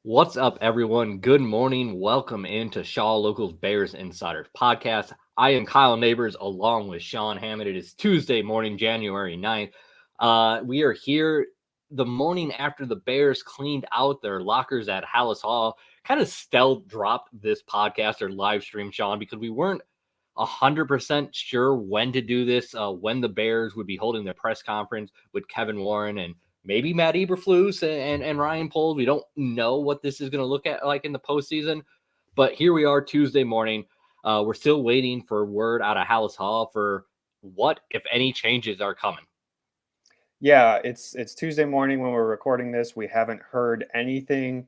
What's up, everyone? Good morning. Welcome into Shaw Locals Bears Insiders podcast. I am Kyle Nabors along with Sean Hammond. It is Tuesday morning, January 9th. We are here the morning after the Bears cleaned out their lockers at Halas Hall. Kind of stealth dropped this podcast or live stream, Sean, because we weren't 100% sure when to do this, when the Bears would be holding their press conference with Kevin Warren and maybe Matt Eberflus and Ryan Poles. We don't know what this is going to look at like in the postseason, but here we are Tuesday morning. We're still waiting for word out of Halas Hall for what, if any, changes are coming. Yeah, it's Tuesday morning when we're recording this. We haven't heard anything,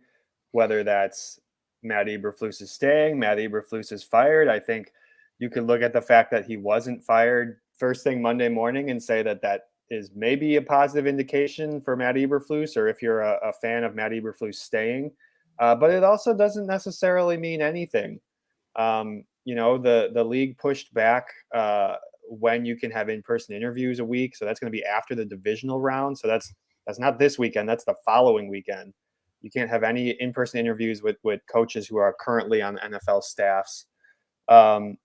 whether that's Matt Eberflus is staying, Matt Eberflus is fired. I think you could look at the fact that he wasn't fired first thing Monday morning and say that that is maybe a positive indication for Matt Eberflus, or if you're a fan of Matt Eberflus staying. But it also doesn't necessarily mean anything. The league pushed back when you can have in-person interviews a week. So that's going to be after the divisional round. So that's not this weekend. That's the following weekend. You can't have any in-person interviews with coaches who are currently on NFL staffs. I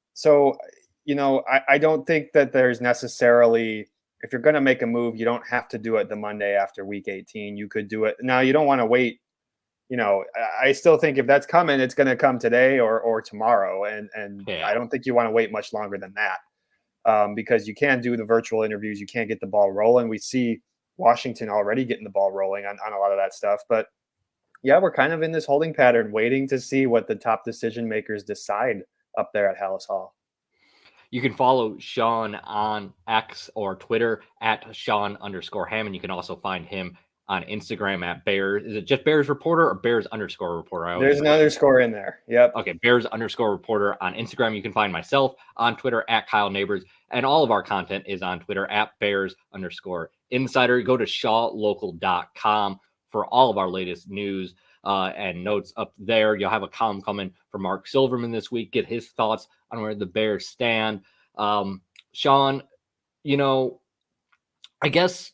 don't think that there's necessarily, if you're going to make a move, you don't have to do it the Monday after week 18. You could do it. Now, you don't want to wait. I still think if that's coming, it's going to come today or tomorrow. And yeah. I don't think you want to wait much longer than that. Because you can do the virtual interviews. You can't get the ball rolling. We see Washington already getting the ball rolling on a lot of that stuff. But, yeah, we're kind of in this holding pattern, waiting to see what the top decision makers decide up there at Halas Hall. You can follow Sean on X or Twitter at Sean_Hammond. You can also find him on Instagram at Bears. Is it just Bears Reporter or Bears_Reporter? There's an underscore in there. Yep. Okay, Bears_Reporter on Instagram. You can find myself on Twitter at Kyle Nabors, and all of our content is on Twitter at Bears_Insider. Go to shawlocal.com for all of our latest news and notes up there. You'll have a column coming from Mark Silverman this week. Get his thoughts on where the Bears stand. Sean, I guess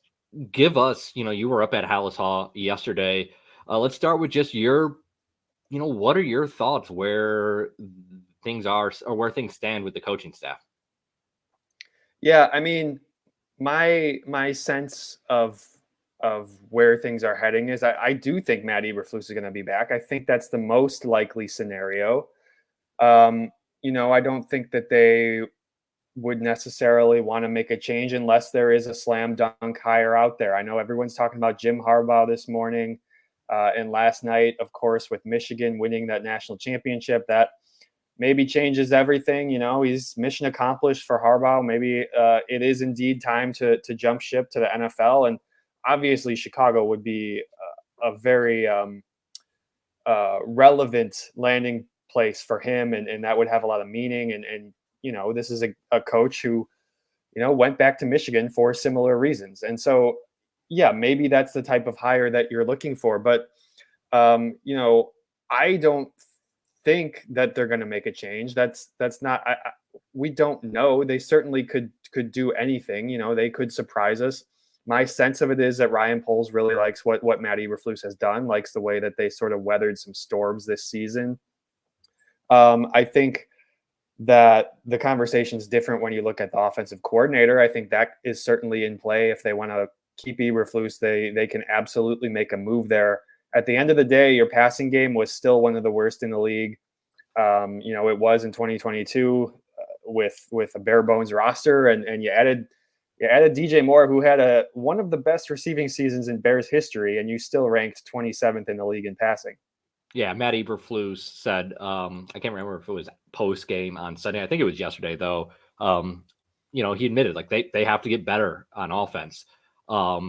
give us, you were up at Halas Hall yesterday. Let's start with just your, what are your thoughts where things are or where things stand with the coaching staff? Yeah, I mean, my sense of where things are heading is I do think Matt Eberflus is going to be back. I think that's the most likely scenario. I don't think that they would necessarily want to make a change unless there is a slam dunk hire out there. I know everyone's talking about Jim Harbaugh this morning and last night, of course, with Michigan winning that national championship. That maybe changes everything. He's mission accomplished for Harbaugh. Maybe it is indeed time to jump ship to the NFL. And obviously, Chicago would be a very relevant landing place for him, and that would have a lot of meaning. And this is a coach who, went back to Michigan for similar reasons. And so, yeah, maybe that's the type of hire that you're looking for. But, I don't think that they're going to make a change. That's not, we don't know. They certainly could do anything. They could surprise us. My sense of it is that Ryan Poles really likes what Matt Eberflus has done, likes the way that they sort of weathered some storms this season. I think that the conversation is different when you look at the offensive coordinator. I think that is certainly in play. If they want to keep Eberflus, they can absolutely make a move there. At the end of the day, your passing game was still one of the worst in the league. It was in 2022 with a bare bones roster, and you added DJ Moore, who had one of the best receiving seasons in Bears history, and you still ranked 27th in the league in passing. Yeah, Matt Eberflus said, I can't remember if it was post game on Sunday. I think it was yesterday, though. He admitted like they have to get better on offense. I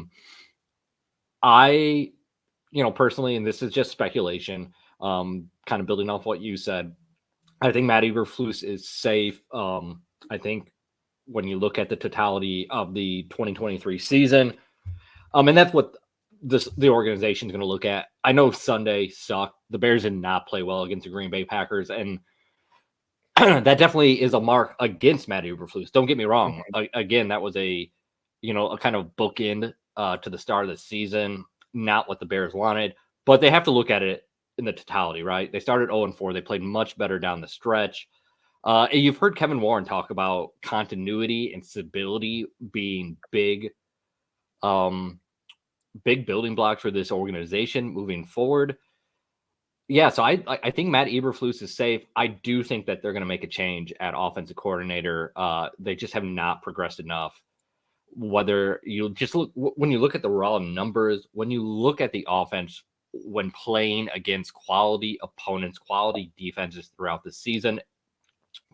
personally, and this is just speculation, kind of building off what you said, I think Matt Eberflus is safe. I think when you look at the totality of the 2023 season, and that's what the organization is going to look at. I know Sunday sucked. The Bears did not play well against the Green Bay Packers, and that definitely is a mark against Matt Eberflus. Don't get me wrong. Again, that was a kind of bookend to the start of the season, not what the Bears wanted. But they have to look at it in the totality, right? They started 0-4. They played much better down the stretch. And you've heard Kevin Warren talk about continuity and stability being big building blocks for this organization moving forward. Yeah, so I think Matt Eberflus is safe. I do think that they're going to make a change at offensive coordinator. They just have not progressed enough. Whether you just look when you look at the raw numbers, when you look at the offense when playing against quality opponents, quality defenses throughout the season,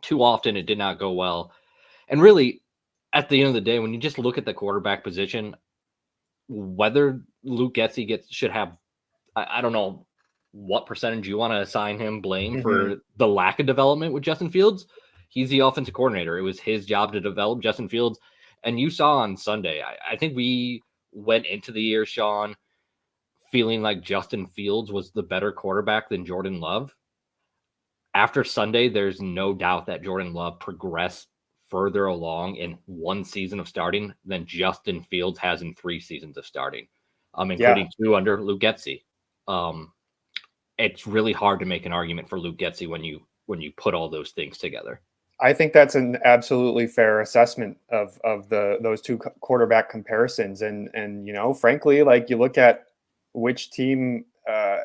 too often it did not go well. And really, at the end of the day, when you just look at the quarterback position, whether Luke Getsy should have, I don't know what percentage you want to assign him blame for the lack of development with Justin Fields. He's the offensive coordinator. It was his job to develop Justin Fields. And you saw on Sunday, I think we went into the year, Sean, feeling like Justin Fields was the better quarterback than Jordan Love. After Sunday, there's no doubt that Jordan Love progressed further along in one season of starting than Justin Fields has in 3 seasons of starting, including 2 under Luke Getsy. It's really hard to make an argument for Luke Getsy when you put all those things together. I think that's an absolutely fair assessment of those 2 quarterback comparisons. And you know, frankly, like you look at which team,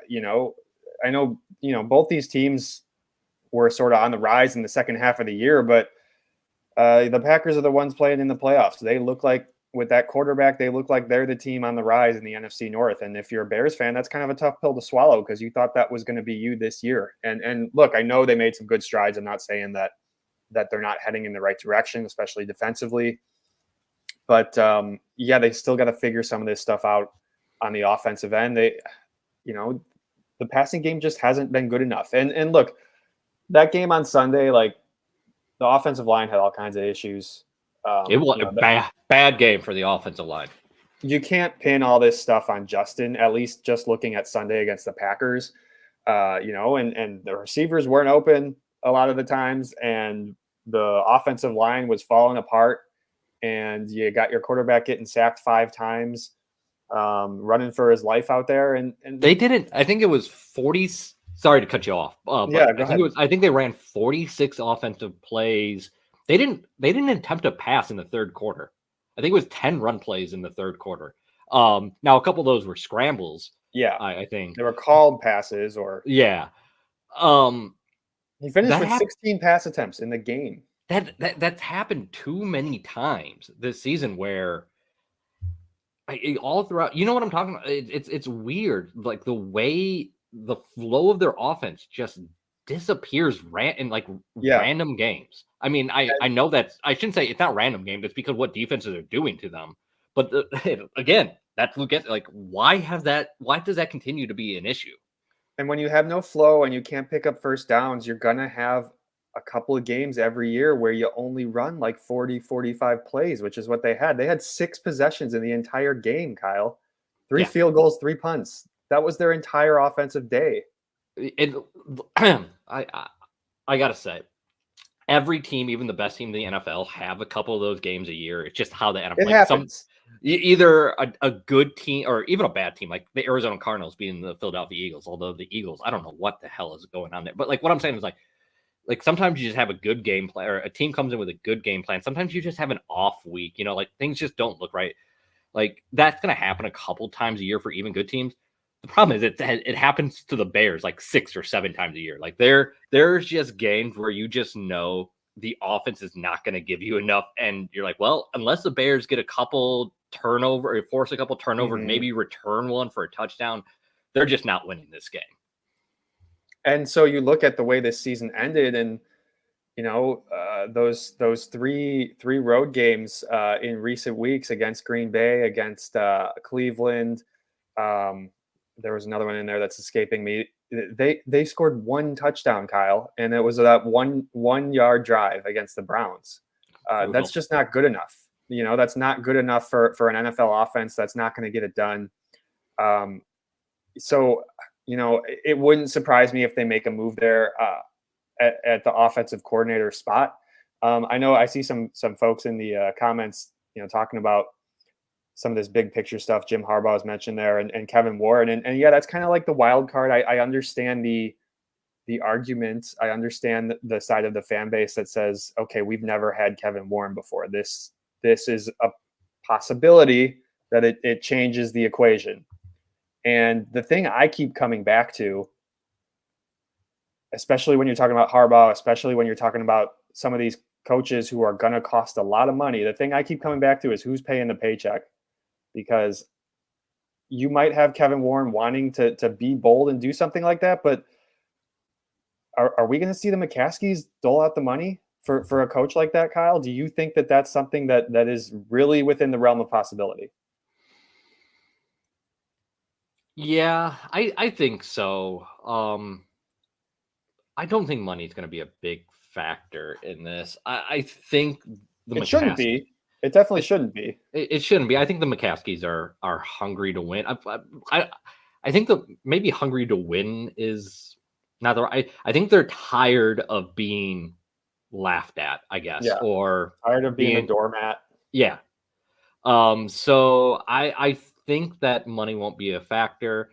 you know, I know, you know, both these teams were sort of on the rise in the second half of the year, but the Packers are the ones playing in the playoffs. They look like, with that quarterback, they look like they're the team on the rise in the NFC North. And if you're a Bears fan, that's kind of a tough pill to swallow because you thought that was going to be you this year. And look, I know they made some good strides. I'm not saying that they're not heading in the right direction, especially defensively. But yeah, they still got to figure some of this stuff out on the offensive end. They, you know, the passing game just hasn't been good enough. And look, that game on Sunday, like the offensive line had all kinds of issues. It was a bad game for the offensive line. You can't pin all this stuff on Justin, at least just looking at Sunday against the Packers, you know, and the receivers weren't open a lot of the times, and the offensive line was falling apart, and you got your quarterback getting sacked 5 times, running for his life out there. And they didn't, I think it was 40. Sorry to cut you off. Yeah, go ahead. I think they ran 46 offensive plays. They didn't attempt a pass in the third quarter. I think it was 10 run plays in the third quarter. Now a couple of those were scrambles. Yeah, I think they were called passes or yeah. He finished with 16 pass attempts in the game. That's happened too many times this season where all throughout, you know what I'm talking about? It's weird, like the way the flow of their offense just disappears in random games. I mean, I know that I shouldn't say it's not random games. It's because what defenses are doing to them. But again, that's what gets like, why does that continue to be an issue? And when you have no flow and you can't pick up first downs, you're going to have a couple of games every year where you only run like 40, 45 plays, which is what they had. They had 6 possessions in the entire game, Kyle. 3 field goals, 3 punts. That was their entire offensive day. I gotta say, every team, even the best team in the NFL, have a couple of those games a year. It's just how the NFL happens. Either a good team or even a bad team, like the Arizona Cardinals beating the Philadelphia Eagles. Although the Eagles, I don't know what the hell is going on there. But like what I'm saying is like sometimes you just have a good game plan, or a team comes in with a good game plan. Sometimes you just have an off week. You know, like things just don't look right. Like that's gonna happen a couple times a year for even good teams. The problem is it happens to the Bears like 6 or 7 times a year. Like there's just games where you just know the offense is not going to give you enough, and you're like, well, unless the Bears get a couple turnover or force a couple turnovers, maybe return one for a touchdown, they're just not winning this game. And so you look at the way this season ended, and you know those 3 road games in recent weeks against Green Bay, against Cleveland. There was another one in there that's escaping me. They scored 1 touchdown, Kyle, and it was that 1 yard drive against the Browns. That's just not good enough. You know, that's not good enough for an NFL offense. That's not going to get it done. So, you know, it wouldn't surprise me if they make a move there at the offensive coordinator spot. I know I see some folks in the comments, you know, talking about some of this big picture stuff. Jim Harbaugh was mentioned there, and Kevin Warren, and yeah, that's kind of like the wild card. I understand the argument. I understand the side of the fan base that says, okay, we've never had Kevin Warren before. This is a possibility that it changes the equation. And the thing I keep coming back to, especially when you're talking about Harbaugh, especially when you're talking about some of these coaches who are going to cost a lot of money, the thing I keep coming back to is who's paying the paycheck. Because you might have Kevin Warren wanting to be bold and do something like that, but are we going to see the McCaskies dole out the money for a coach like that, Kyle? Do you think that that's something that is really within the realm of possibility? Yeah, I think so. I don't think money is going to be a big factor in this. I think the It shouldn't McCaskies. be. It definitely shouldn't be. It shouldn't be. I think the McCaskies are hungry to win. I think the maybe hungry to win is not the right. I think they're tired of being laughed at, I guess, Yeah. or Tired of being a being doormat. yeah. So I think that money won't be a factor.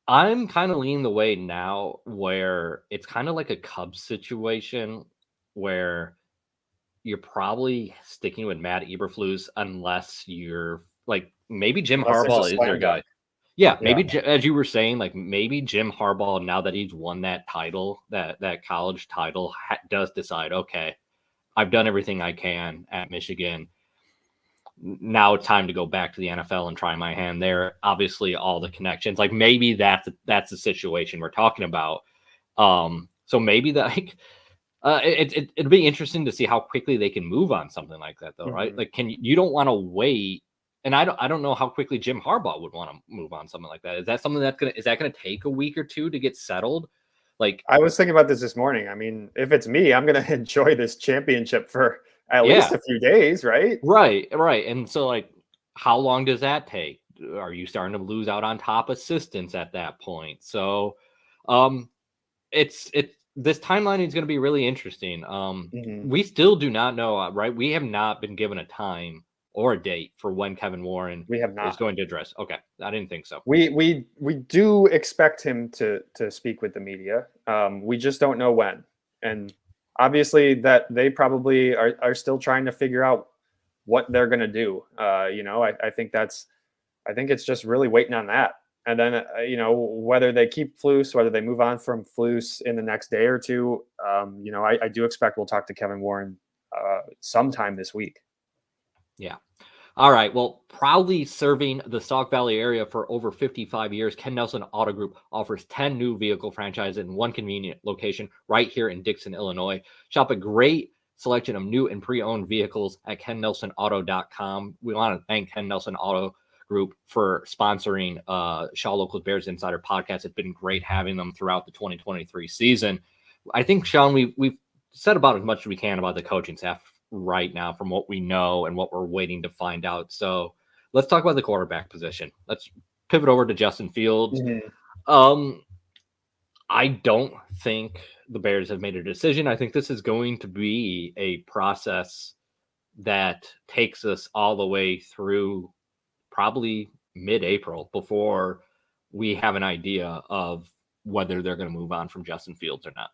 I'm kind of leaning the way now where it's kind of like a Cubs situation where you're probably sticking with Matt Eberflus unless you're like maybe Jim Unless there's a Harbaugh is their slam guy. dunk. Yeah, Yeah. maybe as you were saying, like maybe Jim Harbaugh, now that he's won that title, that college title, does decide, okay, I've done everything I can at Michigan. Now it's time to go back to the NFL and try my hand there. Obviously, all the connections, like maybe that's the situation we're talking about. So maybe that like it'd be interesting to see how quickly they can move on something like that, though, right? Mm-hmm. Like, you don't want to wait, and I don't know how quickly Jim Harbaugh would want to move on something like that. Is that something is that gonna take a week or two to get settled? Like, I was thinking about this morning. I mean, if it's me, I'm going to enjoy this championship for at least yeah, a few days, right? right, and so like, how long does that take? Are you starting to lose out on top assistants at that point? So, um, it's this timeline is going to be really interesting. Mm-hmm. We still do not know, right? We have not been given a time or a date for when Kevin Warren We have is not. going to address. Okay, I didn't think so. We do expect him to speak with the media. We just don't know when. And obviously that they probably are still trying to figure out what they're going to do. I think it's just really waiting on that. And then, whether they keep Flus, whether they move on from Flus in the next day or two, I do expect we'll talk to Kevin Warren sometime this week. Yeah. All right. Well, proudly serving the Sauk Valley area for over 55 years, Ken Nelson Auto Group offers 10 new vehicle franchises in one convenient location right here in Dixon, Illinois. Shop a great selection of new and pre-owned vehicles at kennelsonauto.com. We want to thank Ken Nelson Auto Group for sponsoring Shaw Locals Bears Insider podcast. It's been great having them throughout the 2023 season. I think, Sean, we've said about as much as we can about the coaching staff right now from what we know and what we're waiting to find out. So let's talk about the quarterback position. Let's pivot over to Justin Fields. Mm-hmm. I don't think the Bears have made a decision. I think this is going to be a process that takes us all the way through probably mid-April before we have an idea of whether they're going to move on from Justin Fields or not.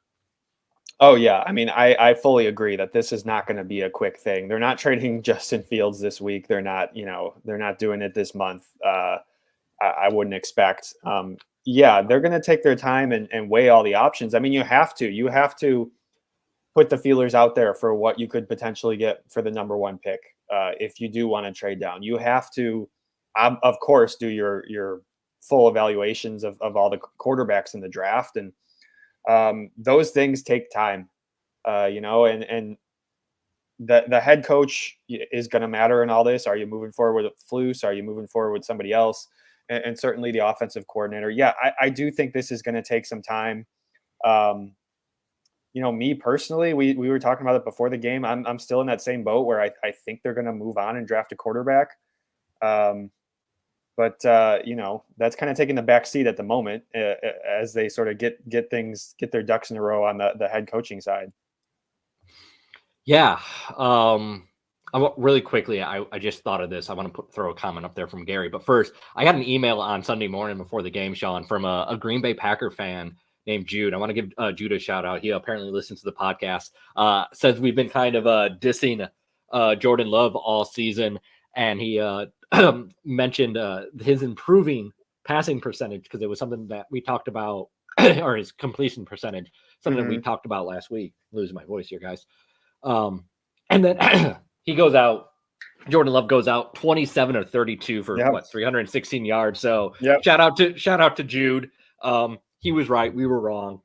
Oh yeah, I mean, I fully agree that this is not going to be a quick thing. They're not trading Justin Fields this week. They're not, they're not doing it this month. I wouldn't expect. Yeah, they're going to take their time and weigh all the options. I mean, you have to put the feelers out there for what you could potentially get for the number one pick. If you do want to trade down, you have to, of course, do your full evaluations of all the quarterbacks in the draft, and those things take time. And the head coach is going to matter in all this. Are you moving forward with Flus? Are you moving forward with somebody else? And certainly the offensive coordinator. Yeah, I do think this is going to take some time. Me personally, we were talking about it before the game. I'm still in that same boat where I think they're going to move on and draft a quarterback. But that's kind of taking the back seat at the moment as they sort of get their ducks in a row on the head coaching side. Yeah. Really quickly, I just thought of this. I want to throw a comment up there from Gary. But first, I got an email on Sunday morning before the game, Sean, from a Green Bay Packer fan named Jude. I want to give Jude a shout out. He apparently listens to the podcast. Says we've been kind of dissing Jordan Love all season, and he mentioned his improving passing percentage because it was something that we talked about, or his completion percentage, something we talked about last week. I'm losing my voice here, guys. And then he goes out. Jordan Love goes out 27 or 32 for 316 yards. So shout out to Jude. He was right. We were wrong.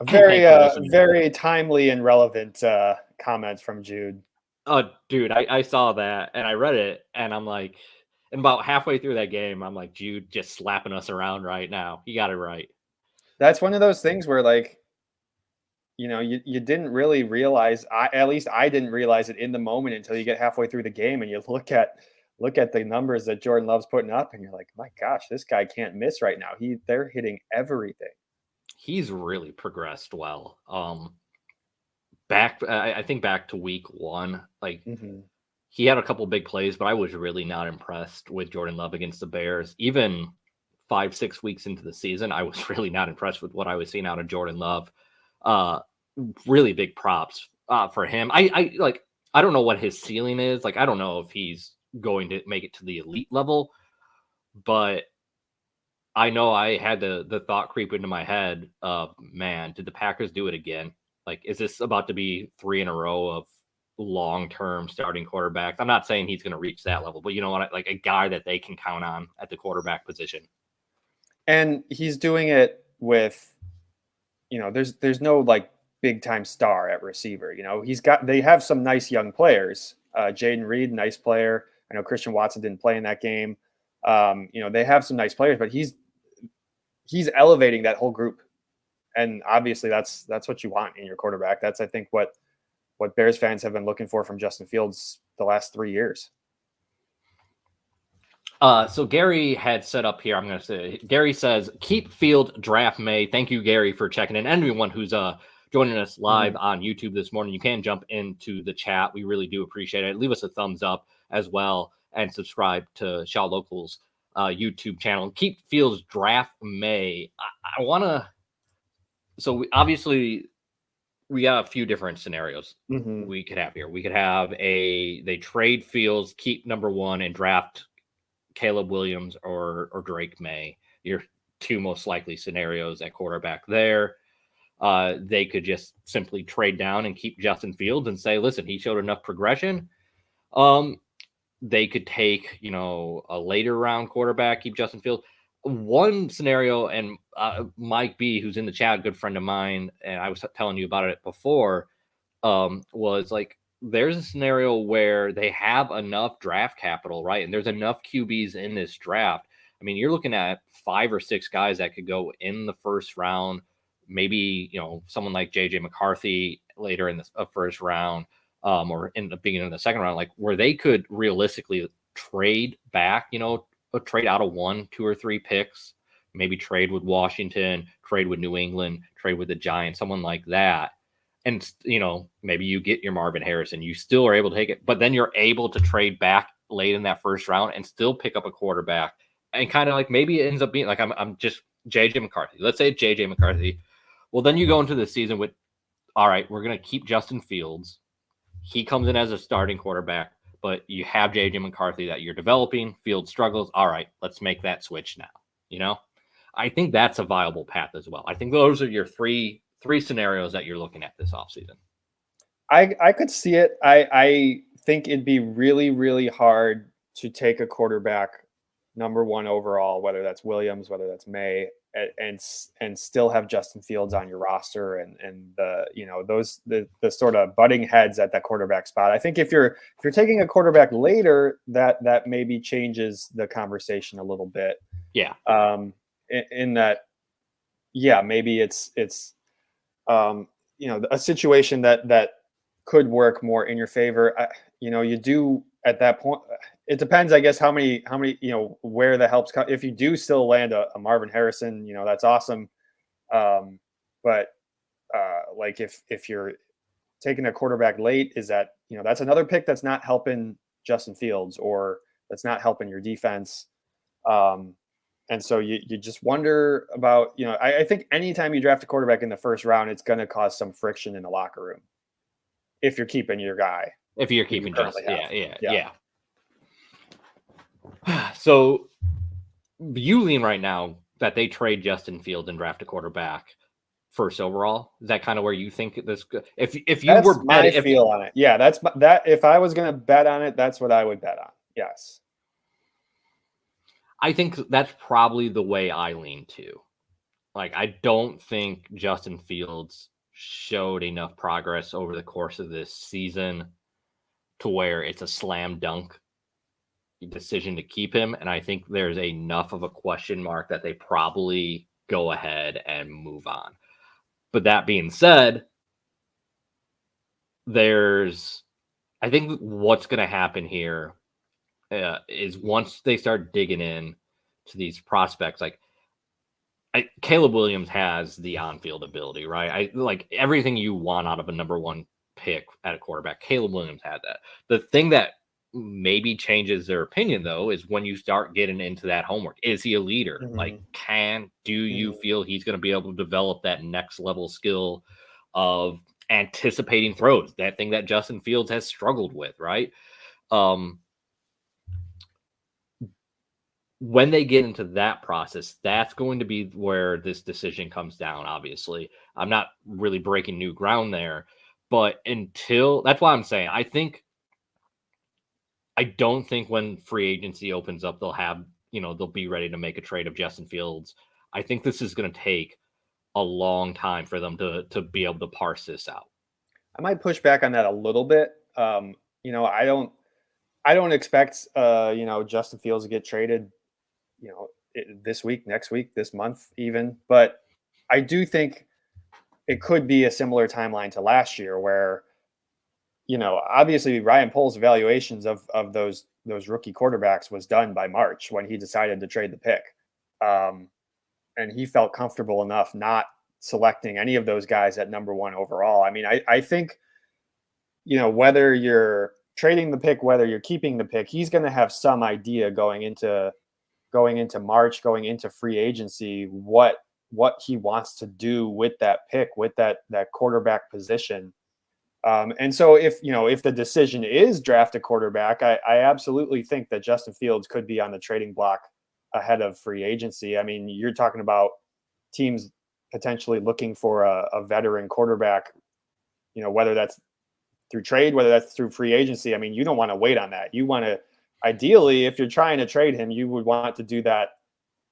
Very timely and relevant comments from Jude. Dude, I saw that and I read it and I'm like, and about halfway through that game, I'm like, Jude just slapping us around right now. He got it right. That's one of those things where, like, you didn't really realize, at least I didn't realize it in the moment until you get halfway through the game and you look at the numbers that Jordan Love's putting up and you're like, my gosh, this guy can't miss right now. They're hitting everything. He's really progressed well. I think back to week 1, like he had a couple big plays, but I was really not impressed with Jordan Love against the Bears. Even 5-6 weeks into the season, I was really not impressed with what I was seeing out of Jordan Love. Really big props for him. I don't know what his ceiling is. Like, I don't know if he's going to make it to the elite level, but I know I had the thought creep into my head of, man, did the Packers do it again? Like, is this about to be 3 in a row of long-term starting quarterbacks? I'm not saying he's going to reach that level, but you know what? Like, a guy that they can count on at the quarterback position. And he's doing it with, there's no like big time star at receiver. They have some nice young players. Jaden Reed, nice player. I know Christian Watson didn't play in that game. They have some nice players, but he's elevating that whole group. And obviously that's what you want in your quarterback. That's, I think, what Bears fans have been looking for from Justin Fields the last 3 years. So Gary had set up here. I'm going to say, Gary says, keep Field draft May. Thank you, Gary, for checking in. Anyone who's joining us live on YouTube this morning, you can jump into the chat. We really do appreciate it. Leave us a thumbs up as well and subscribe to Shaw Locals YouTube channel. Keep Fields draft May. I want to. So obviously we got a few different scenarios we could have here. We could have they trade Fields, keep number 1, and draft Caleb Williams or Drake May. Your 2 most likely scenarios at quarterback there. They could just simply trade down and keep Justin Fields and say, listen, he showed enough progression. They could take, a later round quarterback, keep Justin Fields. One scenario, and Mike B, who's in the chat, a good friend of mine, and I was telling you about it before, was like, there's a scenario where they have enough draft capital, right? And there's enough QBs in this draft. I mean, you're looking at 5 or 6 guys that could go in the first round. Maybe, someone like JJ McCarthy later in the first round, or in the beginning of the second round, like where they could realistically trade back, trade out of 1, 2, or 3 picks, maybe trade with Washington, trade with New England, trade with the Giants, someone like that. And, maybe you get your Marvin Harrison, you still are able to take it, but then you're able to trade back late in that first round and still pick up a quarterback. And kind of like, maybe it ends up being like, I'm just JJ McCarthy. Let's say it's JJ McCarthy. Well, then you go into the season with, all right, we're going to keep Justin Fields. He comes in as a starting quarterback, but you have JJ McCarthy that you're developing. Fields struggles. All right, let's make that switch now. I think that's a viable path as well. I think those are your three scenarios that you're looking at this offseason. I could see it. I think it'd be really, really hard to take a quarterback number 1 overall, whether that's Williams, whether that's May, and still have Justin Fields on your roster and the sort of butting heads at that quarterback spot. I think if you're taking a quarterback later, that maybe changes the conversation a little bit. Yeah. In that, yeah, maybe it's a situation that could work more in your favor. You do at that point. It depends, I guess, how many, where the helps come. If you do still land a Marvin Harrison, that's awesome. But like if you're taking a quarterback late, is that that's another pick that's not helping Justin Fields, or that's not helping your defense. And so you just wonder about, I think anytime you draft a quarterback in the first round, it's going to cause some friction in the locker room if you're keeping your guy. If you're who you keeping currently yeah. So you lean right now that they trade Justin Fields and draft a quarterback first overall. Is that kind of where you think this? If you That's were my feel on it. Yeah, that. If I was going to bet on it, that's what I would bet on. Yes. I think that's probably the way I lean too. Like, I don't think Justin Fields showed enough progress over the course of this season to where it's a slam dunk decision to keep him. And I think there's enough of a question mark that they probably go ahead and move on. But that being said, I think what's going to happen here is once they start digging in to these prospects, like Caleb Williams has the on-field ability, right? I like everything you want out of a number one pick at a quarterback. Caleb Williams had that. The thing that maybe changes their opinion, though, is when you start getting into that homework. Is he a leader? Mm-hmm. Like, do you feel he's going to be able to develop that next level skill of anticipating throws? That thing that Justin Fields has struggled with, right? When they get into that process, that's going to be where this decision comes down. Obviously, I'm not really breaking new ground there, but that's why I'm saying I don't think when free agency opens up, they'll be ready to make a trade of Justin Fields. I think this is going to take a long time for them to be able to parse this out. I might push back on that a little bit. I don't expect Justin Fields to get traded, this week, next week, this month even. But I do think it could be a similar timeline to last year where, obviously Ryan Poles' evaluations of those rookie quarterbacks was done by March when he decided to trade the pick. And he felt comfortable enough not selecting any of those guys at number one overall. I mean, I think, whether you're trading the pick, whether you're keeping the pick, he's going to have some idea going into March, going into free agency, what he wants to do with that pick, with that quarterback position. And so if the decision is draft a quarterback, I absolutely think that Justin Fields could be on the trading block ahead of free agency. I mean, you're talking about teams potentially looking for a veteran quarterback, whether that's through trade, whether that's through free agency. I mean, you don't want to wait on that. You want to, ideally, if you're trying to trade him, you would want to do that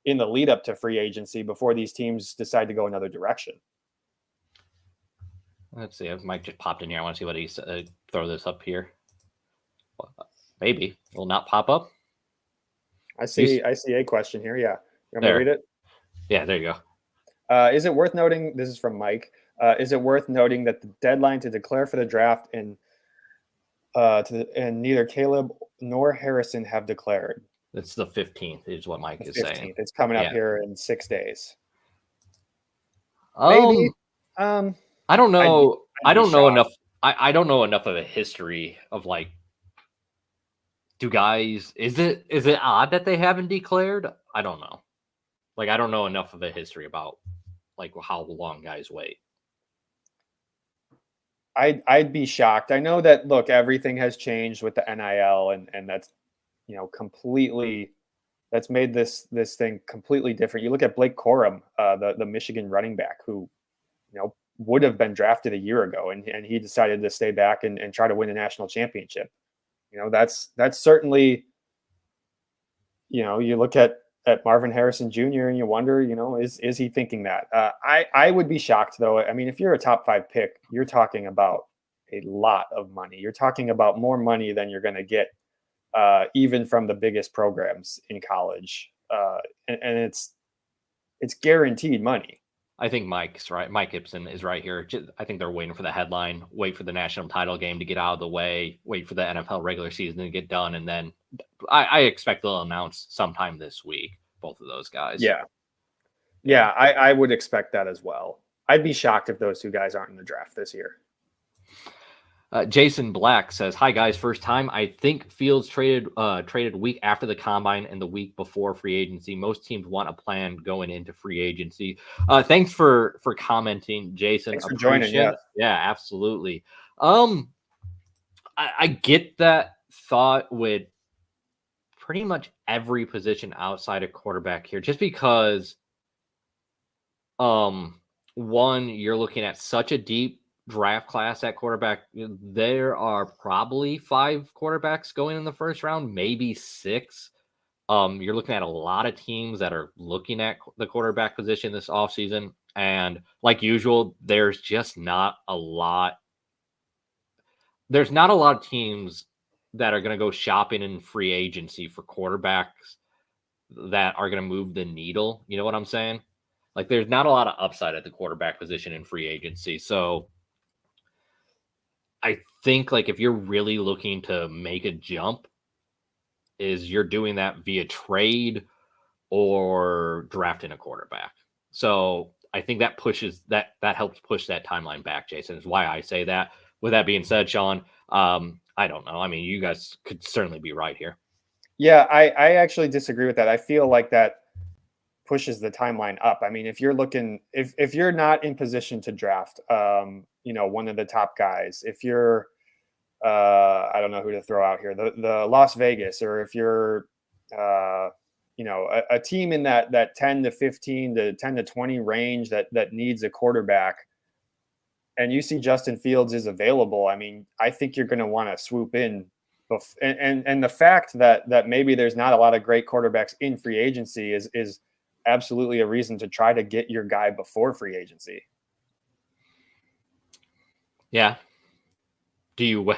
in the lead up to free agency before these teams decide to go another direction. Let's see. Mike just popped in here. I want to see what he said. Throw this up here. Maybe it will not pop up. I see a question here. Yeah. You want me to read it? Yeah, there you go. Is it worth noting, this is from Mike, is it worth noting that the deadline to declare for the draft and neither Caleb nor Harrison have declared? It's the 15th is what Mike is saying. It's coming up here in 6 days. Maybe. I don't know. I don't know enough. I don't know enough of a history of like, is it odd that they haven't declared? I don't know. Like, I don't know enough of a history about like how long guys wait. I'd be shocked. I know that, look, everything has changed with the NIL and that's, completely, that's made this thing completely different. You look at Blake Corum, the Michigan running back who, would have been drafted a year ago and he decided to stay back and try to win a national championship. That's certainly, you look at Marvin Harrison Jr. and you wonder, is he thinking that? I would be shocked though. I mean, if you're a top 5 pick, you're talking about a lot of money. You're talking about more money than you're going to get even from the biggest programs in college. And it's guaranteed money. I think Mike's right. Mike Gibson is right here. I think they're waiting for the headline, wait for the national title game to get out of the way, wait for the NFL regular season to get done. And then I expect they'll announce sometime this week, both of those guys. Yeah. I would expect that as well. I'd be shocked if those two guys aren't in the draft this year. Jason Black says, "Hi guys, first time. I think Fields traded week after the combine and the week before free agency. Most teams want a plan going into free agency." Thanks for commenting, Jason. Thanks for joining. Appreciate it. Yeah, absolutely. I get that thought with pretty much every position outside of quarterback here, just because one, you're looking at such a deep draft class at quarterback. There are probably 5 quarterbacks going in the first round, maybe 6. You're looking at a lot of teams that are looking at the quarterback position this offseason. And like usual, there's just not a lot. There's not a lot of teams that are going to go shopping in free agency for quarterbacks that are going to move the needle. You know what I'm saying? Like, there's not a lot of upside at the quarterback position in free agency. So I think, like, if you're really looking to make a jump, is you're doing that via trade or drafting a quarterback. So I think that pushes that helps push that timeline back, Jason, is why I say that. With that being said, Sean, I don't know. I mean, you guys could certainly be right here. Yeah, I actually disagree with that. I feel like that pushes the timeline up. I mean, if you're looking, if you're not in position to draft, one of the top guys, if you're, I don't know who to throw out here, the Las Vegas, or if you're, a team in that 10 to 15 to 10 to 20 range that needs a quarterback, and you see Justin Fields is available, I mean, I think you're going to want to swoop in. And the fact that maybe there's not a lot of great quarterbacks in free agency is absolutely a reason to try to get your guy before free agency. Yeah. Do you,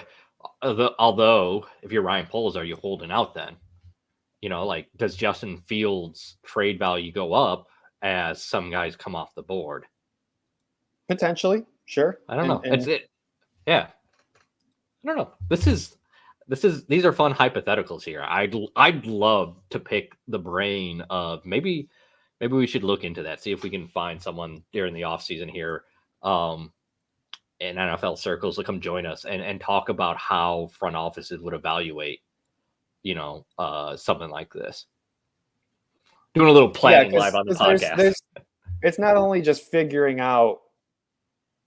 although if you're Ryan Poles, are you holding out then? Like, does Justin Fields' trade value go up as some guys come off the board? Potentially, sure. I don't know. It's it. Yeah. I don't know. These are fun hypotheticals here. I'd love to pick the brain of maybe we should look into that, see if we can find someone during the offseason here in NFL circles to come join us and talk about how front offices would evaluate, something like this. Doing a little planning live on the podcast. It's not only just figuring out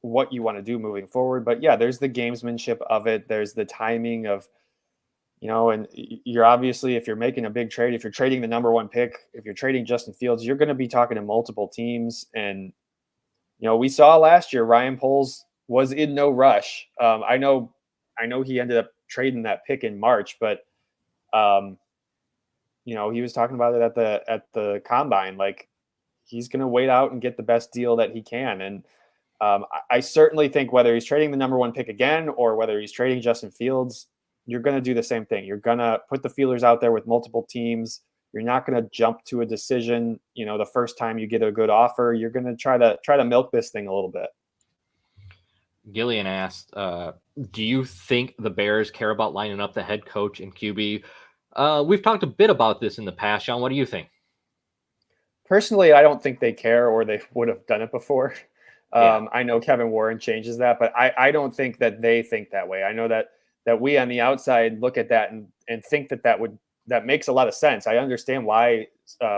what you want to do moving forward, but yeah, there's the gamesmanship of it. There's the timing of, and you're obviously, if you're making a big trade, if you're trading the number 1 pick, if you're trading Justin Fields, you're going to be talking to multiple teams. And, we saw last year, Ryan Poles was in no rush. I know he ended up trading that pick in March, but, he was talking about it at the combine. Like, he's going to wait out and get the best deal that he can. And I certainly think whether he's trading the number 1 pick again, or whether he's trading Justin Fields, you're going to do the same thing. You're going to put the feelers out there with multiple teams. You're not going to jump to a decision, the first time you get a good offer. You're going to try to milk this thing a little bit. Gillian asked, do you think the Bears care about lining up the head coach and QB? We've talked a bit about this in the past, Sean. What do you think? Personally, I don't think they care, or they would have done it before. Yeah. I know Kevin Warren changes that, but I don't think that they think that way. I know that we on the outside look at that and think that makes a lot of sense. I understand why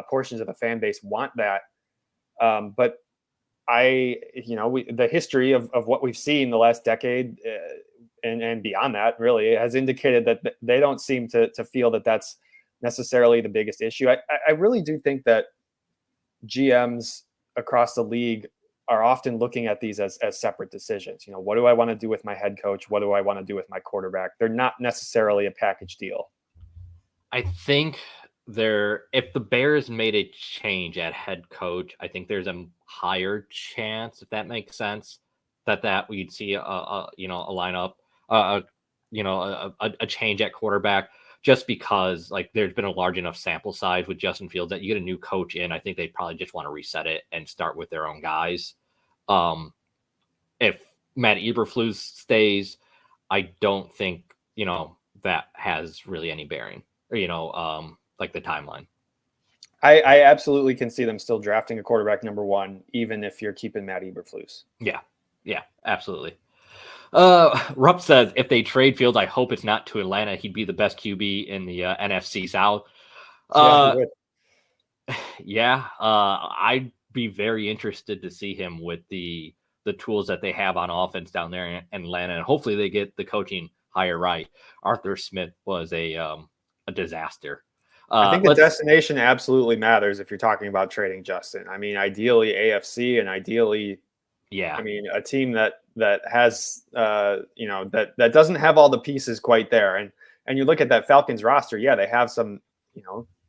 portions of the fan base want that. But the history of what we've seen the last decade and beyond that really has indicated that they don't seem to feel that that's necessarily the biggest issue. I really do think that GMs across the league are often looking at these as separate decisions. What do I want to do with my head coach? What do I want to do with my quarterback? They're not necessarily a package deal. I think if the Bears made a change at head coach, I think there's a higher chance, if that makes sense, that we'd see a lineup, a change at quarterback, just because like there's been a large enough sample size with Justin Fields that you get a new coach in. I think they'd probably just want to reset it and start with their own guys. If Matt Eberflus stays, I don't think, that has really any bearing, or, like the timeline. I absolutely can see them still drafting a quarterback number 1, even if you're keeping Matt Eberflus. Yeah, absolutely. Rupp says if they trade Fields, I hope it's not to Atlanta. He'd be the best QB in the NFC South. Yeah, he Uh, would. yeah, I'd be very interested to see him with the tools that they have on offense down there in Atlanta, and hopefully they get the coaching hire right. Arthur Smith was a disaster. I think the Let's destination absolutely matters if you're talking about trading Justin. I mean, ideally AFC, and ideally, yeah, I mean, a team that has that doesn't have all the pieces quite there. And you look at that Falcons roster, yeah, they have some,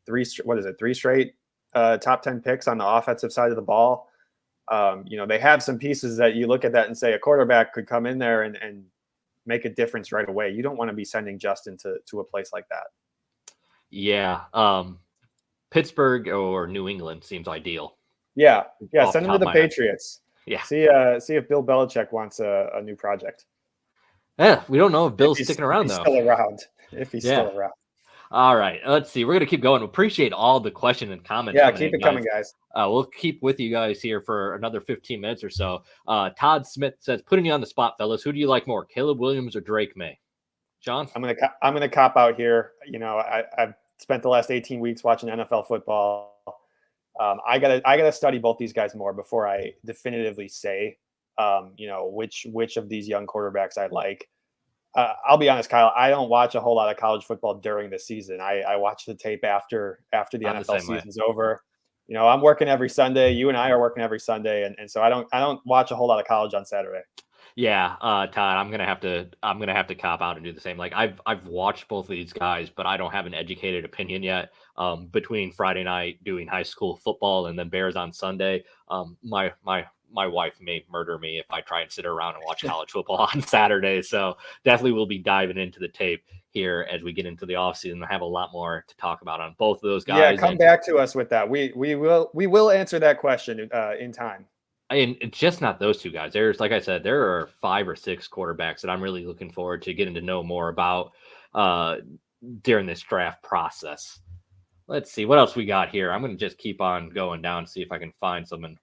three straight top 10 picks on the offensive side of the ball. They have some pieces that you look at that and say a quarterback could come in there and make a difference right away. You don't want to be sending Justin to a place like that. yeah. Pittsburgh or New England seems ideal. Yeah. Off the Send him top to of the my head. Patriots. Yeah. See if Bill Belichick wants a new project. Yeah, we don't know if Bill's sticking around, if he's though. still around. If he's Yeah. still around. All right. Let's see. We're going to keep going. Appreciate all the questions and comments Yeah, coming keep in, it guys. coming, guys. We'll keep with you guys here for another 15 minutes or so. Todd Smith says, putting you on the spot, fellas, who do you like more, Caleb Williams or Drake May? John? I'm gonna cop out here. I've spent the last 18 weeks watching NFL football. I gotta study both these guys more before I definitively say, which of these young quarterbacks I like. I'll be honest, Kyle. I don't watch a whole lot of college football during the season. I watch the tape after the NFL season's over. I'm working every Sunday. You and I are working every Sunday, and so I don't watch a whole lot of college on Saturday. Yeah, Todd, I'm gonna have to cop out and do the same. Like I've watched both of these guys, but I don't have an educated opinion yet. Between Friday night doing high school football and then Bears on Sunday, my wife may murder me if I try and sit around and watch college football on Saturday. So definitely we'll be diving into the tape here as we get into the offseason. I have a lot more to talk about on both of those guys. Yeah, come back to us with that. We will answer that question in time. And it's just not those two guys. There's, like I said, there are 5 or 6 quarterbacks that I'm really looking forward to getting to know more about during this draft process. Let's see what else we got here. I'm going to just keep on going down, see if I can find something.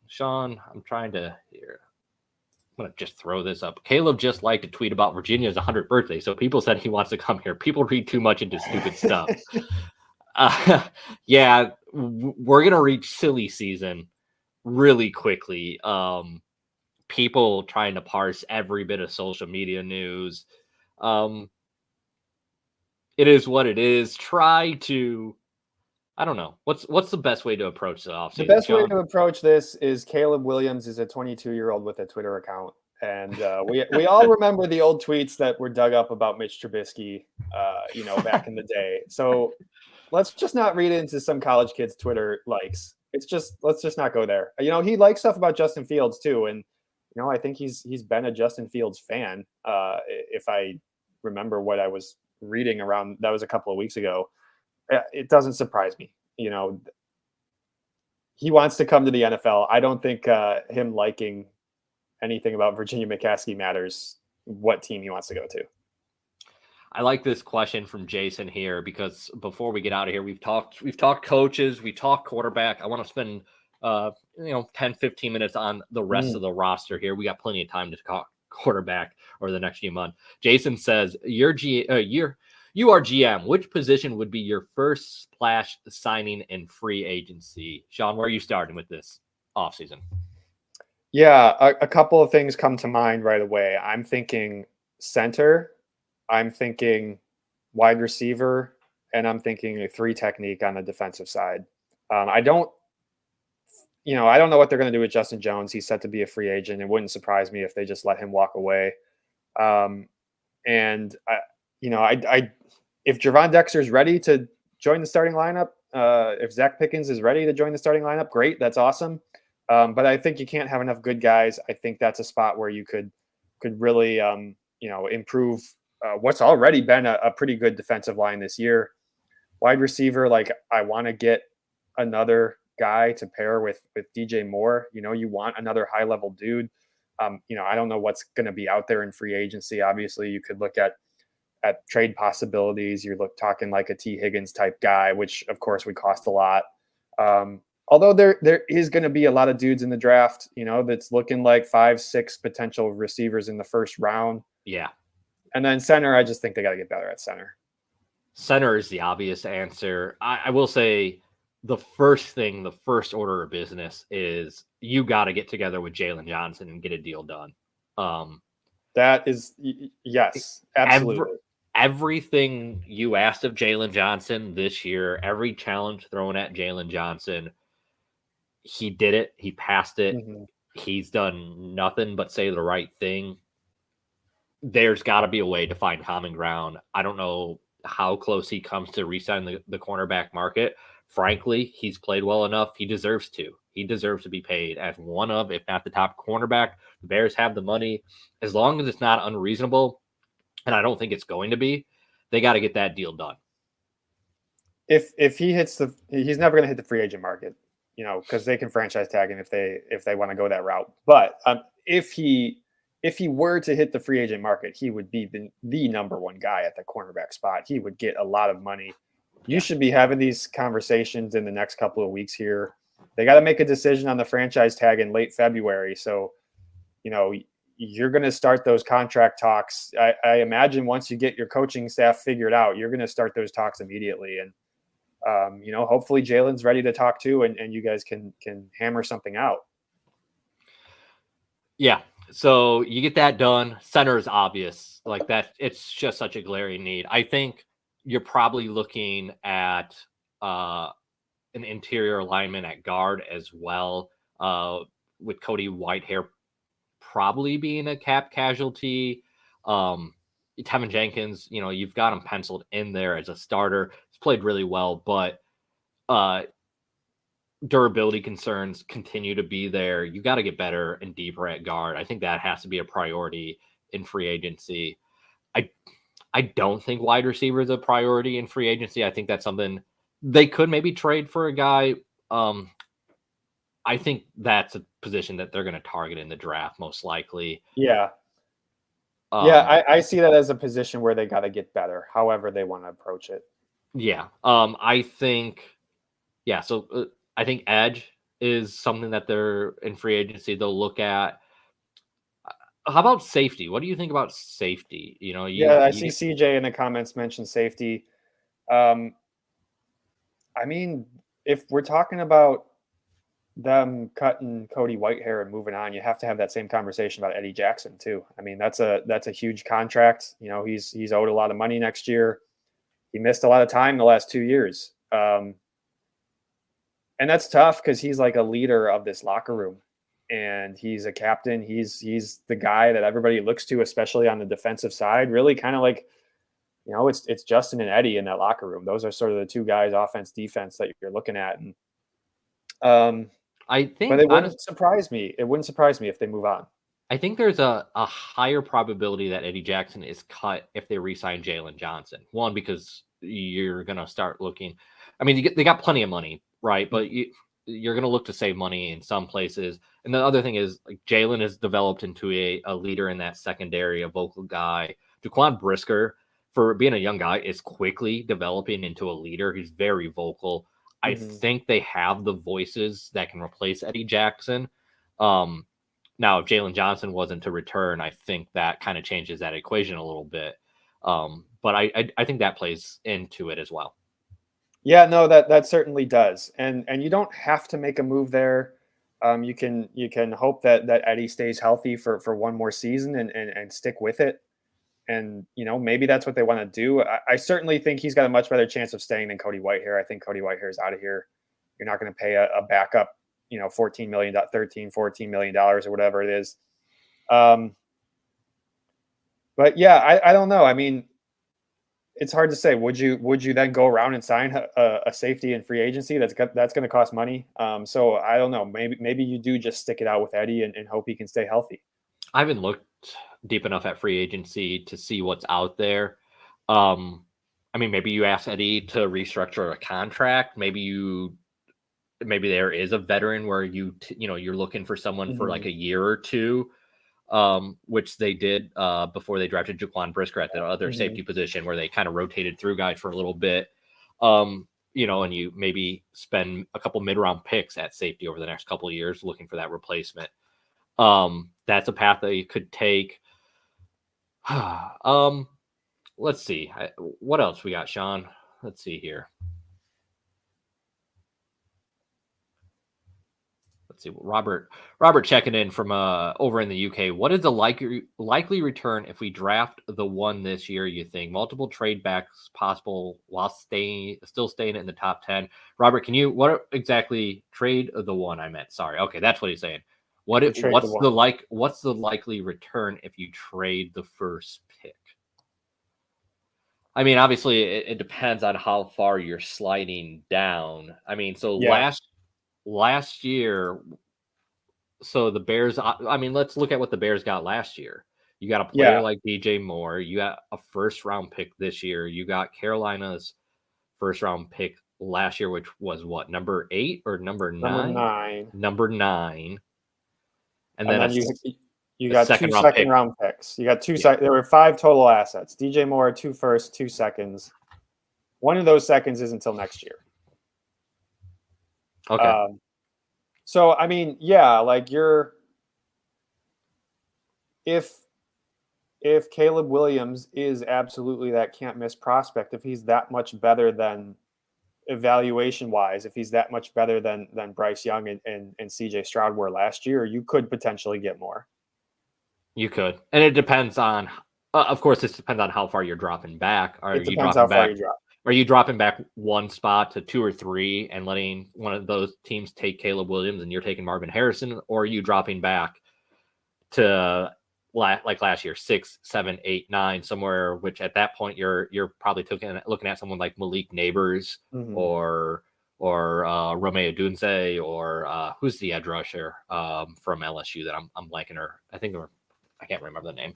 Sean, I'm trying to here. I'm going to just throw this up. Caleb just liked to tweet about Virginia's 100th birthday. So people said he wants to come here. People read too much into stupid stuff. Yeah, we're going to reach silly season really quickly. People trying to parse every bit of social media news. It is what it is. Try to, I don't know. What's the best way to approach the offseason? The best way to approach this is Caleb Williams is a 22-year-old with a Twitter account. And we all remember the old tweets that were dug up about Mitch Trubisky, back in the day. So let's just not read into some college kid's Twitter likes. Let's just not go there. He likes stuff about Justin Fields too, and I think he's been a Justin Fields fan. If I remember what I was reading around, that was a couple of weeks ago. It doesn't surprise me. He wants to come to the NFL. I don't think him liking anything about Virginia McCaskey matters what team he wants to go to. I like this question from Jason here because before we get out of here, we've talked coaches, we talked quarterback. I want to spend 10, 15 minutes on the rest of the roster here. We got plenty of time to talk quarterback over the next few months. Jason says, you are GM. Which position would be your first splash signing in free agency? Sean, where are you starting with this offseason? Yeah, a couple of things come to mind right away. I'm thinking center. I'm thinking wide receiver, and I'm thinking a 3 technique on the defensive side. I don't know what they're going to do with Justin Jones. He's set to be a free agent. It wouldn't surprise me if they just let him walk away. And if Javon Dexter is ready to join the starting lineup, if Zach Pickens is ready to join the starting lineup, great, that's awesome. But I think you can't have enough good guys. I think that's a spot where you could really improve what's already been a pretty good defensive line this year. Wide receiver, I want to get another guy to pair with DJ Moore. You want another high level dude. I don't know what's going to be out there in free agency. Obviously, you could look at trade possibilities. You're talking like a T. Higgins type guy, which of course would cost a lot. Although there is going to be a lot of dudes in the draft, that's looking like 5, 6 potential receivers in the first round. Yeah. And then center, I just think they got to get better at center. Center is the obvious answer. I will say the first order of business is you got to get together with Jalen Johnson and get a deal done. That is, yes, absolutely. Everything you asked of Jalen Johnson this year, every challenge thrown at Jalen Johnson, he did it. He passed it. Mm-hmm. He's done nothing but say the right thing. There's got to be a way to find common ground. I don't know how close he comes to re-signing the cornerback market. Frankly, he's played well enough. He deserves to. He deserves to be paid as one of, if not the top cornerback. The Bears have the money. As long as it's not unreasonable, and I don't think it's going to be, they got to get that deal done. If he hits he's never going to hit the free agent market, because they can franchise tag him if they want to go that route. But if he were to hit the free agent market, he would be the number one guy at the cornerback spot. He would get a lot of money. You should be having these conversations in the next couple of weeks here. They got to make a decision on the franchise tag in late February. So, you're going to start those contract talks. I imagine once you get your coaching staff figured out, you're going to start those talks immediately. And, hopefully Jalen's ready to talk to, and you guys can hammer something out. Yeah. So you get that done. Center is obvious. Like that, it's just such a glaring need. I think you're probably looking at an interior alignment at guard as well, with Cody Whitehair probably being a cap casualty. Tevin Jenkins, you've got him penciled in there as a starter. He's played really well, but durability concerns continue to be there. You got to get better and deeper at guard. I think that has to be a priority in free agency. I don't think wide receiver is a priority in free agency. I think that's something they could maybe trade for a guy. I think that's a position that they're going to target in the draft most likely. Yeah. I see that as a position where they got to get better, however they want to approach it. Yeah. I think, so I think edge is something that they're in free agency. They'll look at. How about safety? What do you think about safety? I see CJ in the comments mention safety. I mean, if we're talking about them cutting Cody Whitehair and moving on, you have to have that same conversation about Eddie Jackson too. I mean, that's a huge contract. He's owed a lot of money next year. He missed a lot of time the last 2 years. And that's tough because he's like a leader of this locker room, and he's a captain. He's the guy that everybody looks to, especially on the defensive side. Really, kind of like, it's Justin and Eddie in that locker room. Those are sort of the two guys, offense, defense, that you're looking at. And I think, but it wouldn't surprise me. It wouldn't surprise me if they move on. I think there's a higher probability that Eddie Jackson is cut if they re-sign Jalen Johnson. One, because you're going to start looking. I mean, they got plenty of money, right? But you're going to look to save money in some places. And the other thing is, like, Jalen has developed into a leader in that secondary, a vocal guy. Jaquan Brisker, for being a young guy, is quickly developing into a leader. He's very vocal. I think they have the voices that can replace Eddie Jackson. Now, if Jalen Johnson wasn't to return, I think that kind of changes that equation a little bit. But I think that plays into it as well. Yeah, no, that certainly does. And you don't have to make a move there. You can hope that Eddie stays healthy for one more season and stick with it. And, maybe that's what they want to do. I certainly think he's got a much better chance of staying than Cody Whitehair. I think Cody Whitehair is out of here. You're not going to pay a backup, $14 million or whatever it is. But yeah, I don't know. I mean, it's hard to say. Would you then go around and sign a safety in free agency? That's going to cost money. So I don't know. Maybe you do just stick it out with Eddie and hope he can stay healthy. I haven't looked deep enough at free agency to see what's out there. I mean, maybe you ask Eddie to restructure a contract. Maybe there is a veteran where you're looking for someone for like a year or two, which they did before they drafted Jaquan Brisker at the other safety position, where they kind of rotated through guys for a little bit. and you maybe spend a couple mid-round picks at safety over the next couple of years looking for that replacement. That's a path that you could take. Let's see. What else we got, Sean? Let's see here. Let's see. Robert checking in from over in the UK. What is the likely return if we draft the one this year, you think? Multiple trade backs possible while still staying in the top 10. Robert, what exactly trade the one I meant? Sorry. Okay, that's what he's saying. What's the likely return if you trade the first pick? I mean, obviously it depends on how far you're sliding down. I mean, so last year, so the Bears, I mean, let's look at what the Bears got last year. You got a player like DJ Moore. You got a first round pick this year. You got Carolina's first round pick last year, which was what, number 8 or number 9? Number 9. And then you got 2 second round picks. You got 2 there were 5 total assets. DJ Moore, 2 firsts, 2 seconds. One of those seconds is until next year. Okay. So I mean, like if Caleb Williams is absolutely that can't miss prospect, if he's that much better than evaluation wise, if he's that much better than Bryce Young and CJ Stroud were last year, you could potentially get more. You could, and it depends on. Of course, this depends on how far you're dropping back. Are you dropping back one spot to 2 or 3 and letting one of those teams take Caleb Williams and you're taking Marvin Harrison, or are you dropping back to like last year, 6, 7, 8, 9, somewhere? Which at that point you're probably looking at someone like Malik Nabors or Romeo Dunze or who's the edge rusher from LSU that I'm blanking, or I can't remember the name.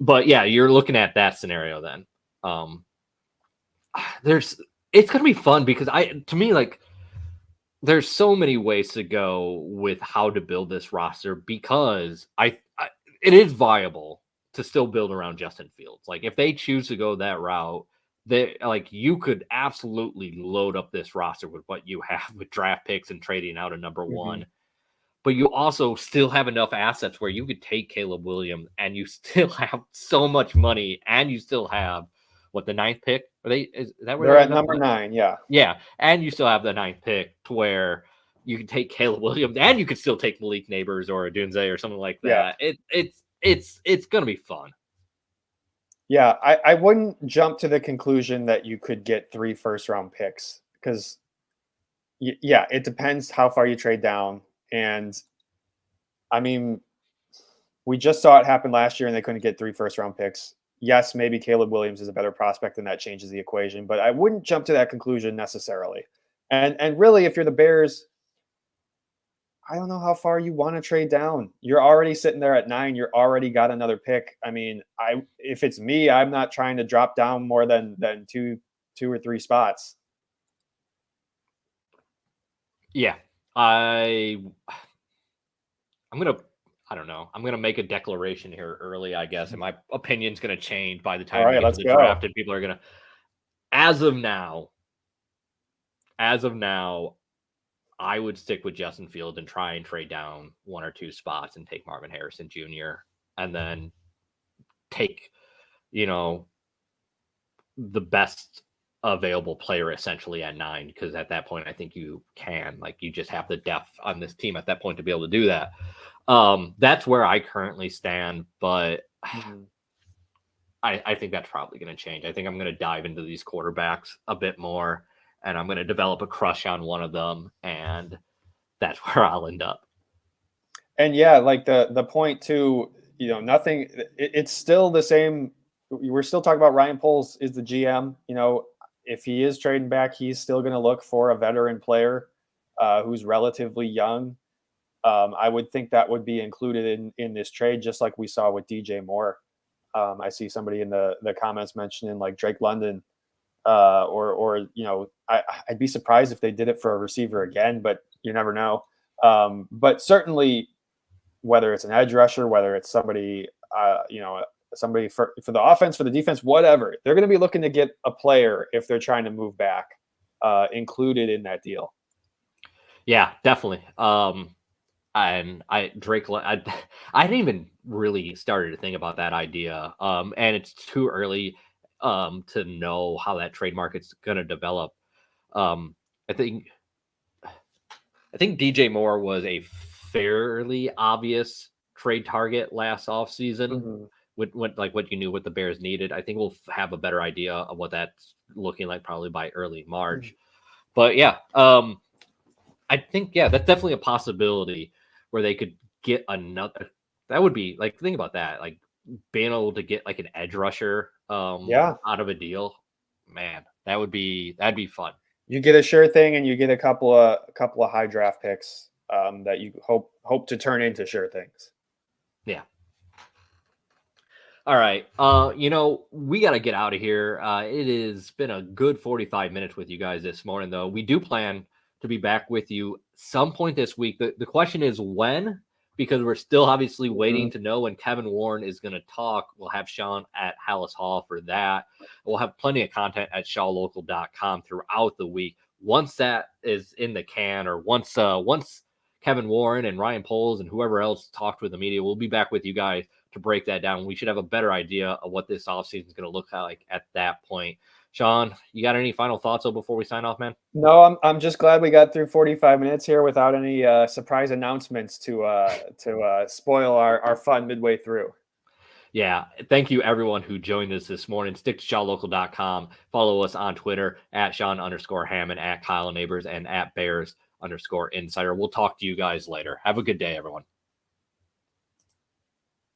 But yeah, you're looking at that scenario then. It's gonna be fun because to me, like, there's so many ways to go with how to build this roster, because it is viable to still build around Justin Fields. Like, if they choose to go that route, you could absolutely load up this roster with what you have with draft picks and trading out a number 1. But you also still have enough assets where you could take Caleb Williams and you still have so much money, and you still have the 9th pick? Is that where they're at number 9? Yeah, and you still have the 9th pick to where you can take Caleb Williams and you could still take Malik Nabors or Dunze or something like that. It's gonna be fun. Yeah, I wouldn't jump to the conclusion that you could get 3 first round picks, because it depends how far you trade down. And I mean, we just saw it happen last year and they couldn't get 3 first round picks. Yes, maybe Caleb Williams is a better prospect and that changes the equation, but I wouldn't jump to that conclusion necessarily. And really, if you're the Bears, I don't know how far you want to trade down. You're already sitting there at 9. You're already got another pick. I mean, if it's me, I'm not trying to drop down more than 2 or 3 spots. Yeah. I'm going to make a declaration here early, I guess, and my opinion's going to change by the time we get to the draft, and people are going to, as of now, I would stick with Justin Fields and try and trade down 1 or 2 spots and take Marvin Harrison Jr. and then take, the best available player essentially at 9, because at that point I think you just have the depth on this team at that point to be able to do that. That's where I currently stand, but I think that's probably going to change. I think I'm going to dive into these quarterbacks a bit more, and I'm going to develop a crush on one of them, and that's where I'll end up. And like the point too, nothing. It's still the same. We're still talking about Ryan Poles is the GM. If he is trading back, he's still going to look for a veteran player who's relatively young. I would think that would be included in this trade, just like we saw with DJ Moore. I see somebody in the comments mentioning like Drake London, or I'd be surprised if they did it for a receiver again, but you never know. But certainly, whether it's an edge rusher, whether it's somebody, somebody for the offense, for the defense, whatever, they're going to be looking to get a player if they're trying to move back. included in that deal. Yeah, definitely. And I didn't even really started to think about that idea. And it's too early to know how that trade market's gonna develop. Um, I think DJ Moore was a fairly obvious trade target last offseason Mm-hmm. with what you knew what the Bears needed. I think we'll have a better idea of what that's looking like probably by early March. But yeah, I think that's definitely a possibility where they could get another. That would be like think about that, like being able to get like an edge rusher Yeah, out of a deal. Man, that'd be fun. you get a sure thing, and you get a couple of high draft picks that you hope to turn into sure things. Yeah. All right. We got to get out of here. It has been a good 45 minutes with you guys this morning, though. We do plan to be back with you some point this week. The question is when, because we're still obviously waiting to know when Kevin Warren is going to talk. We'll have Sean at Halas Hall for that. We'll have plenty of content at shawlocal.com throughout the week. Once that is in the can, or once Kevin Warren and Ryan Poles and whoever else talked with the media, we'll be back with you guys to break that down. We should have a better idea of what this offseason is going to look like at that point. Sean, you got any final thoughts before we sign off, man? No, I'm just glad we got through 45 minutes here without any surprise announcements to spoil our fun midway through. Yeah, thank you everyone who joined us this morning. Stick to shawlocal.com. Follow us on Twitter at Sean_Hammond, at Kyle Nabors, and at Bears_Insider. We'll talk to you guys later. Have a good day, everyone.